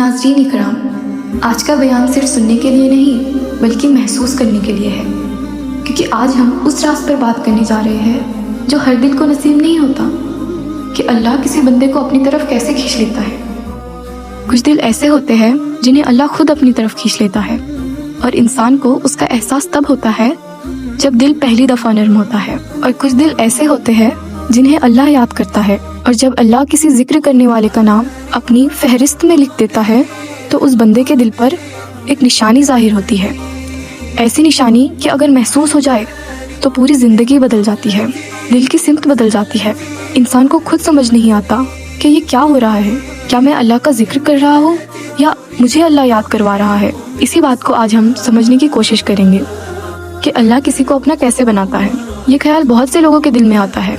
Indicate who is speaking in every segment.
Speaker 1: ناظرین اکرام، آج کا بیان صرف سننے کے لیے نہیں بلکہ محسوس کرنے کے لیے ہے، کیونکہ آج ہم اس راز پر بات کرنے جا رہے ہیں جو ہر دل کو نصیب نہیں ہوتا، کہ اللہ کسی بندے کو اپنی طرف کیسے کھینچ لیتا ہے۔ کچھ دل ایسے ہوتے ہیں جنہیں اللہ خود اپنی طرف کھینچ لیتا ہے، اور انسان کو اس کا احساس تب ہوتا ہے جب دل پہلی دفعہ نرم ہوتا ہے۔ اور کچھ دل ایسے ہوتے ہیں جنہیں اللہ یاد کرتا ہے، اور جب اللہ کسی ذکر کرنے والے کا نام اپنی فہرست میں لکھ دیتا ہے تو اس بندے کے دل پر ایک نشانی ظاہر ہوتی ہے، ایسی نشانی کہ اگر محسوس ہو جائے تو پوری زندگی بدل جاتی ہے، دل کی سمت بدل جاتی ہے۔ انسان کو خود سمجھ نہیں آتا کہ یہ کیا ہو رہا ہے، کیا میں اللہ کا ذکر کر رہا ہوں یا مجھے اللہ یاد کروا رہا ہے۔ اسی بات کو آج ہم سمجھنے کی کوشش کریں گے کہ اللہ کسی کو اپنا کیسے بناتا ہے۔ یہ خیال بہت سے لوگوں کے دل میں آتا ہے،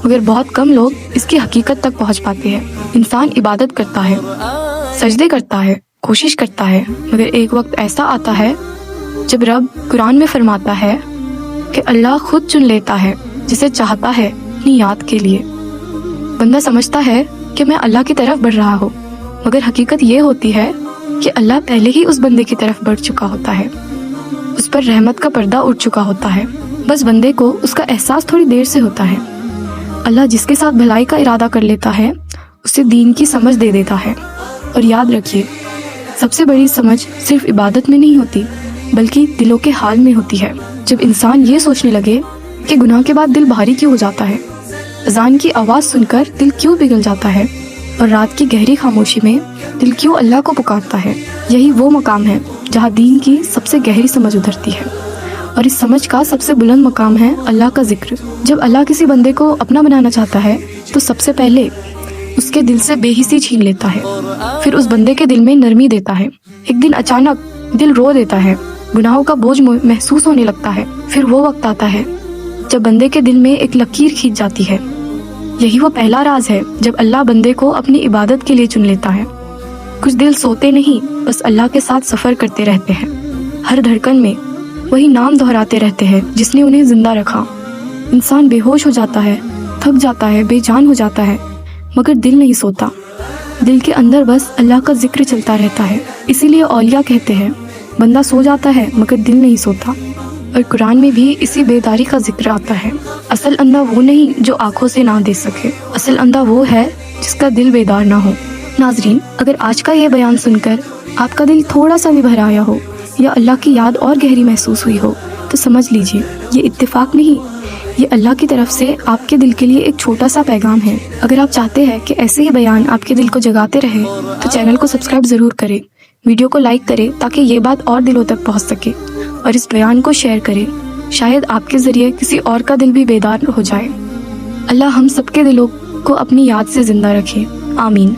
Speaker 1: مگر بہت کم لوگ اس کی حقیقت تک پہنچ پاتے ہیں۔ انسان عبادت کرتا ہے، سجدے کرتا ہے، کوشش کرتا ہے، مگر ایک وقت ایسا آتا ہے جب رب قرآن میں فرماتا ہے کہ اللہ خود چن لیتا ہے جسے چاہتا ہے اپنی یاد کے لیے۔ بندہ سمجھتا ہے کہ میں اللہ کی طرف بڑھ رہا ہوں، مگر حقیقت یہ ہوتی ہے کہ اللہ پہلے ہی اس بندے کی طرف بڑھ چکا ہوتا ہے، اس پر رحمت کا پردہ اٹھ چکا ہوتا ہے، بس بندے کو اس کا احساس تھوڑی دیر سے ہوتا ہے۔ اللہ جس کے ساتھ بھلائی کا ارادہ کر لیتا ہے اسے دین کی سمجھ دے دیتا ہے۔ اور یاد رکھیے، سب سے بڑی سمجھ صرف عبادت میں نہیں ہوتی بلکہ دلوں کے حال میں ہوتی ہے۔ جب انسان یہ سوچنے لگے کہ گناہ کے بعد دل بھاری کیوں ہو جاتا ہے، اذان کی آواز سن کر دل کیوں پگھل جاتا ہے، اور رات کی گہری خاموشی میں دل کیوں اللہ کو پکارتا ہے، یہی وہ مقام ہے جہاں دین کی سب سے گہری سمجھ اترتی ہے۔ اور اس سمجھ کا سب سے بلند مقام ہے اللہ کا ذکر۔ جب اللہ کسی بندے کو اپنا بنانا چاہتا ہے تو سب سے پہلے اس کے دل سے بے حسی چھین لیتا ہے، پھر اس بندے کے دل میں نرمی دیتا ہے۔ ایک دن اچانک دل رو دیتا ہے، گناہوں کا بوجھ محسوس ہونے لگتا ہے، پھر وہ وقت آتا ہے جب بندے کے دل میں ایک لکیر کھینچ جاتی ہے۔ یہی وہ پہلا راز ہے جب اللہ بندے کو اپنی عبادت کے لیے چن لیتا ہے۔ کچھ دل سوتے نہیں، بس اللہ کے ساتھ سفر کرتے رہتے ہیں، ہر دھڑکن میں وہی نام دہراتے رہتے ہیں جس نے انہیں زندہ رکھا۔ انسان بے ہوش ہو جاتا ہے، تھک جاتا ہے، بے جان ہو جاتا ہے، مگر دل نہیں سوتا۔ دل کے اندر بس اللہ کا ذکر چلتا رہتا ہے۔ اسی لیے اولیاء کہتے ہیں بندہ سو جاتا ہے مگر دل نہیں سوتا۔ اور قرآن میں بھی اسی بیداری کا ذکر آتا ہے۔ اصل اندھا وہ نہیں جو آنکھوں سے نہ دیکھ سکے، اصل اندھا وہ ہے جس کا دل بیدار نہ ہو۔ ناظرین، اگر آج کا یہ بیان سن کر آپ کا دل تھوڑا سا بھی بھر آیا ہو یا اللہ کی یاد اور گہری محسوس ہوئی ہو تو سمجھ لیجئے یہ اتفاق نہیں، یہ اللہ کی طرف سے آپ کے دل کے لیے ایک چھوٹا سا پیغام ہے۔ اگر آپ چاہتے ہیں کہ ایسے ہی بیان آپ کے دل کو جگاتے رہے تو چینل کو سبسکرائب ضرور کریں، ویڈیو کو لائک کریں تاکہ یہ بات اور دلوں تک پہنچ سکے، اور اس بیان کو شیئر کریں، شاید آپ کے ذریعے کسی اور کا دل بھی بیدار ہو جائے۔ اللہ ہم سب کے دلوں کو اپنی یاد سے زندہ رکھے، آمین۔